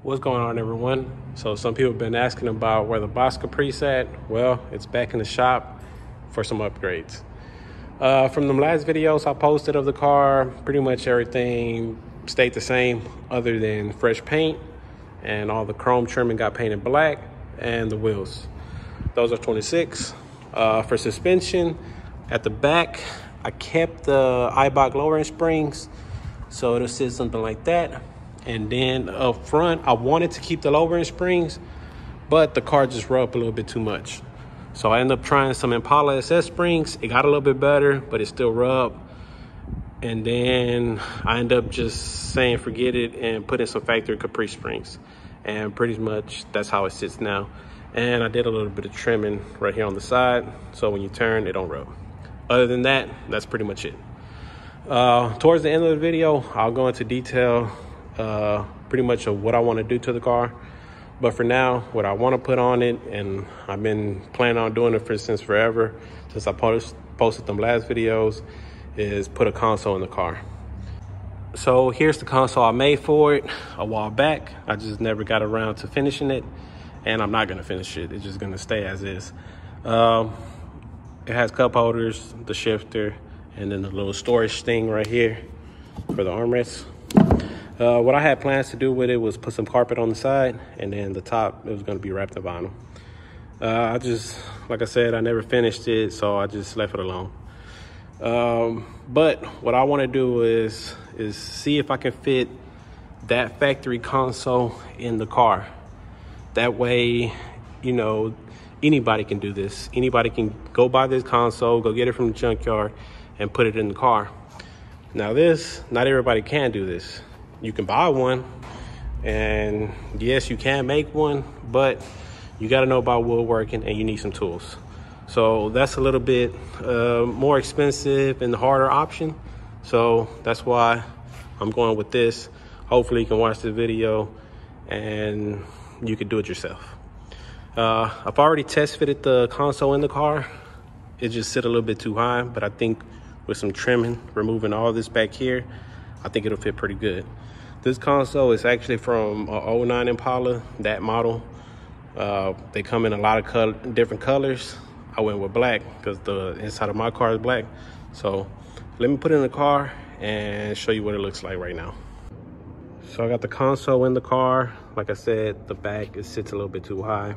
What's going on, everyone? So some people have been asking about where the box Caprice at. Well, it's back in the shop for some upgrades. From the last videos I posted of the car, pretty much everything stayed the same other than fresh paint, and all the chrome trimming got painted black, and the wheels. Those are 26. For suspension, at the back, I kept the Eibach lowering springs, so it'll sit something like that. And then up front, I wanted to keep the lowering springs, but the car just rubbed a little bit too much. So I ended up trying some Impala SS springs. It got a little bit better, but it still rubbed. And then I ended up just saying forget it and put in some factory Caprice springs. And pretty much that's how it sits now. And I did a little bit of trimming right here on the side, so when you turn, it don't rub. Other than that, that's pretty much it. Towards the end of the video, I'll go into detail pretty much of what I want to do to the car. But for now, what I want to put on it, and I've been planning on doing it since forever, since I posted them last videos, is put a console in the car. So here's the console I made for it a while back. I just never got around to finishing it, and I'm not going to finish it. It's just going to stay as is. It has cup holders, the shifter, and then the little storage thing right here for the armrests. What I had plans to do with it was put some carpet on the side, and then the top, it was going to be wrapped in vinyl. Like I said, I never finished it, so I just left it alone. But what I want to do is see if I can fit that factory console in the car. That way, you know, anybody can do this. Anybody can go buy this console, go get it from the junkyard, and put it in the car. Now not everybody can do this. You can buy one, and yes, you can make one, but you got to know about woodworking, and you need some tools. So that's a little bit more expensive and the harder option. So that's why I'm going with this. Hopefully you can watch the video and you can do it yourself. I've already test fitted the console in the car. It just sit a little bit too high, but I think with some trimming, removing all this back here, I think it'll fit pretty good. This console is actually from a 09 Impala, that model. They come in a lot of different colors. I went with black because the inside of my car is black. So let me put it in the car and show you what it looks like right now. So I got the console in the car. Like I said, the back, it sits a little bit too high,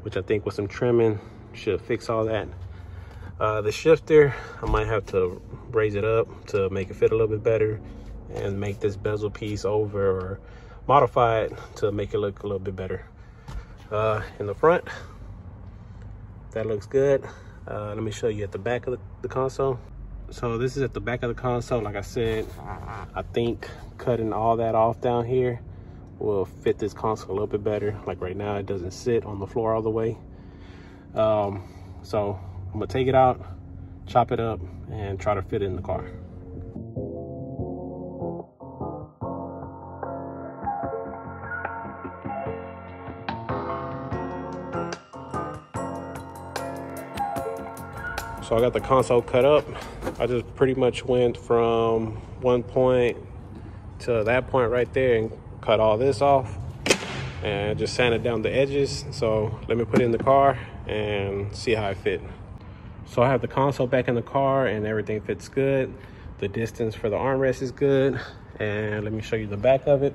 which I think with some trimming should fix all that. The shifter, I might have to raise it up to make it fit a little bit better and make this bezel piece over, or modify it to make it look a little bit better. In the front, that looks good. Let me show you at the back of the console. So this is at the back of the console. Like I said, I think cutting all that off down here will fit this console a little bit better. Like right now, it doesn't sit on the floor all the way. So I'm gonna take it out, chop it up, and try to fit it in the car. So I got the console cut up. I just pretty much went from one point to that point right there and cut all this off and just sanded down the edges. So let me put it in the car and see how it fit. So I have the console back in the car and everything fits good. The distance for the armrest is good. And let me show you the back of it.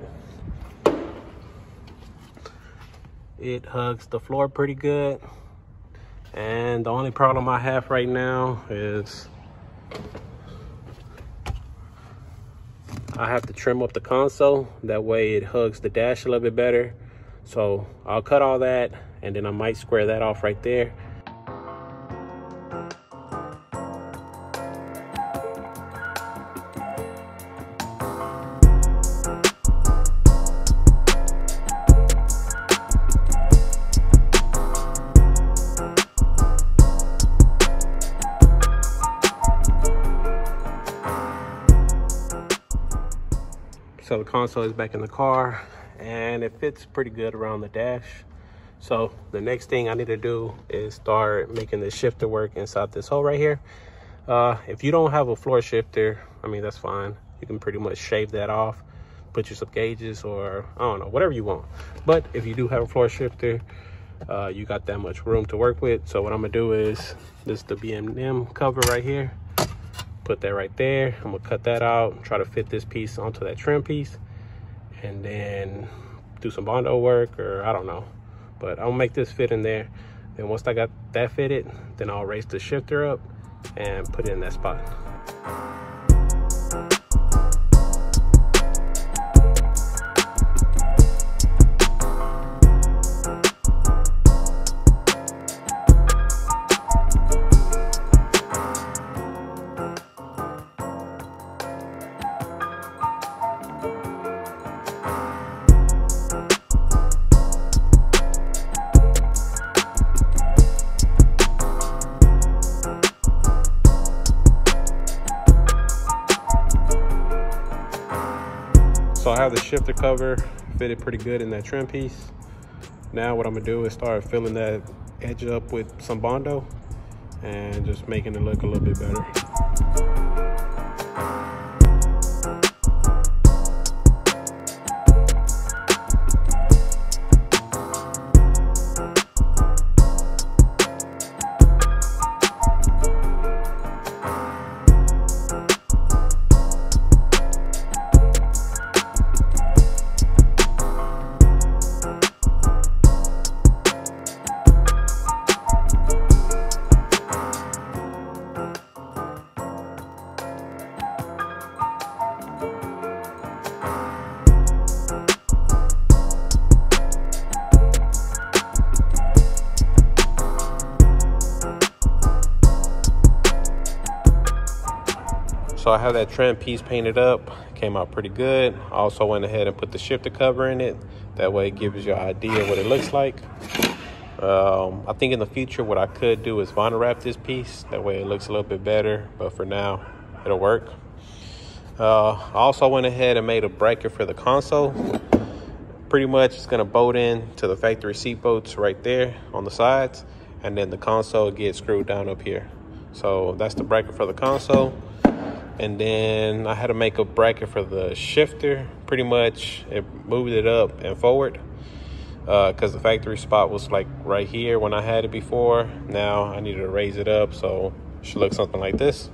It hugs the floor pretty good. And the only problem I have right now is I have to trim up the console. That way it hugs the dash a little bit better. So I'll cut all that, and then I might square that off right there. So the console is back in the car and it fits pretty good around the dash. So the next thing I need to do is start making the shifter work inside this hole right here. If you don't have a floor shifter, I mean, that's fine. You can pretty much shave that off. put you some gauges, or I don't know, whatever you want. But if you do have a floor shifter, you got that much room to work with. So what I'm gonna do is, this is the B&M cover right here. Put that right there. I'm gonna cut that out, try to fit this piece onto that trim piece, and then do some Bondo work, or I don't know. But I'll make this fit in there. Then once I got that fitted, then I'll raise the shifter up and put it in that spot. So I have the shifter cover fitted pretty good in that trim piece. Now what I'm gonna do is start filling that edge up with some Bondo and just making it look a little bit better. So I have that trim piece painted up, came out pretty good. I also went ahead and put the shifter cover in it. That way it gives you an idea what it looks like. I think in the future what I could do is vinyl wrap this piece. That way it looks a little bit better, but for now it'll work. I also went ahead and made a bracket for the console. Pretty much it's gonna bolt in to the factory seat bolts right there on the sides, and then the console gets screwed down up here. So that's the bracket for the console. And then I had to make a bracket for the shifter. Pretty much it moved it up and forward because the factory spot was like right here when I had it before. Now I needed to raise it up, so it should look something like this.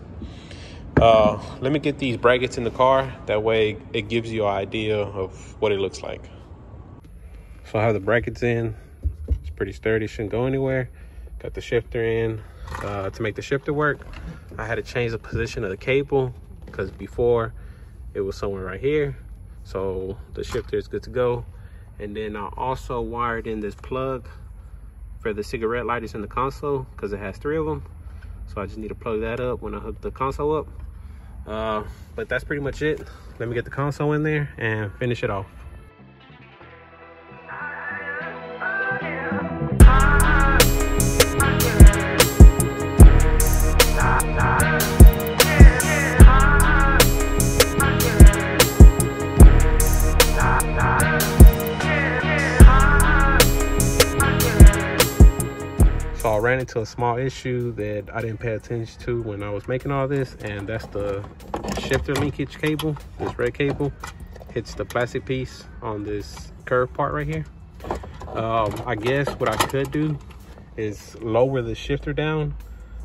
Let me get these brackets in the car. That way it gives you an idea of what it looks like. So I have the brackets in. It's pretty sturdy, shouldn't go anywhere. Got the shifter in. To make the shifter work, I had to change the position of the cable because before it was somewhere right here. So the shifter is good to go. And then I also wired in this plug for the cigarette lighters in the console because it has 3 of them. So I just need to plug that up when I hook the console up. But that's pretty much it. Let me get the console in there and finish it off. So I ran into a small issue that I didn't pay attention to when I was making all this, and that's the shifter linkage cable. This red cable hits the plastic piece on this curved part right here. I guess what I could do is lower the shifter down,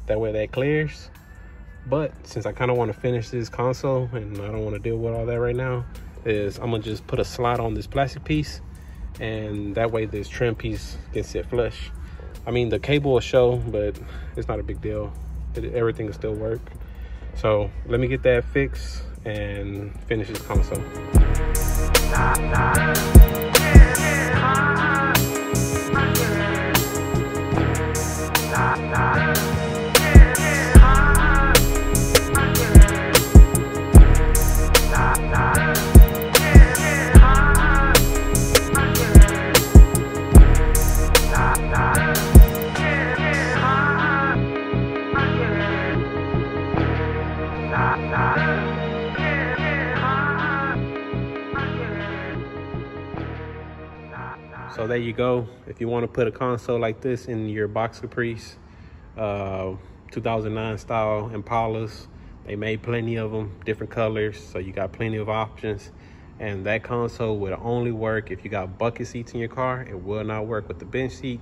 that way that clears. But since I kind of want to finish this console and I don't want to deal with all that right now, is I'm gonna just put a slot on this plastic piece, and that way this trim piece can sit flush. I mean, the cable will show, but it's not a big deal. Everything will still work. So let me get that fixed and finish this console. So there you go. If you want to put a console like this in your box Caprice, 2009 style Impalas, they made plenty of them, different colors, so you got plenty of options. And that console would only work if you got bucket seats in your car. It will not work with the bench seat.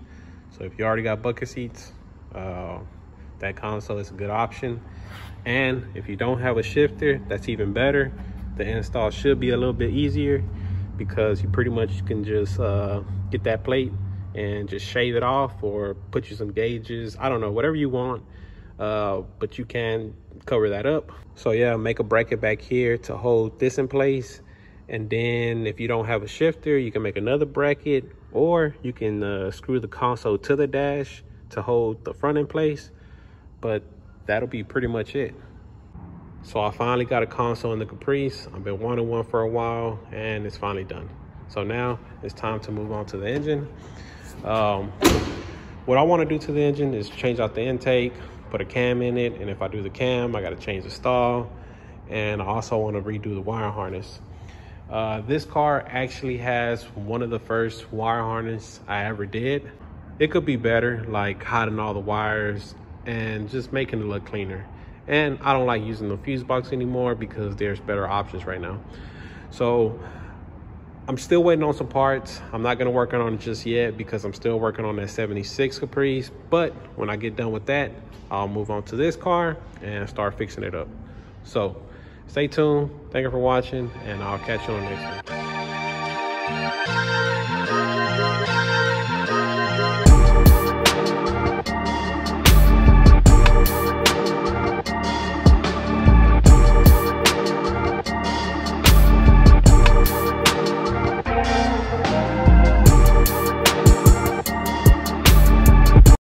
So if you already got bucket seats, that console is a good option. And if you don't have a shifter, that's even better. The install should be a little bit easier because you pretty much can just get that plate and just shave it off or put you some gauges. I don't know, whatever you want, but you can cover that up. So yeah, make a bracket back here to hold this in place. And then if you don't have a shifter, you can make another bracket, or you can screw the console to the dash to hold the front in place. But that'll be pretty much it. So I finally got a console in the Caprice. I've been wanting one for a while, and it's finally done. So now it's time to move on to the engine. What I want to do to the engine is change out the intake, put a cam in it, and if I do the cam, I got to change the stall, and I also want to redo the wire harness. This car actually has one of the first wire harness I ever did. It could be better, like hiding all the wires and just making it look cleaner. And I don't like using the fuse box anymore because there's better options right now. So I'm still waiting on some parts. I'm not gonna work on it just yet because I'm still working on that 76 Caprice. But when I get done with that, I'll move on to this car and start fixing it up. So stay tuned. Thank you for watching, and I'll catch you on the next one.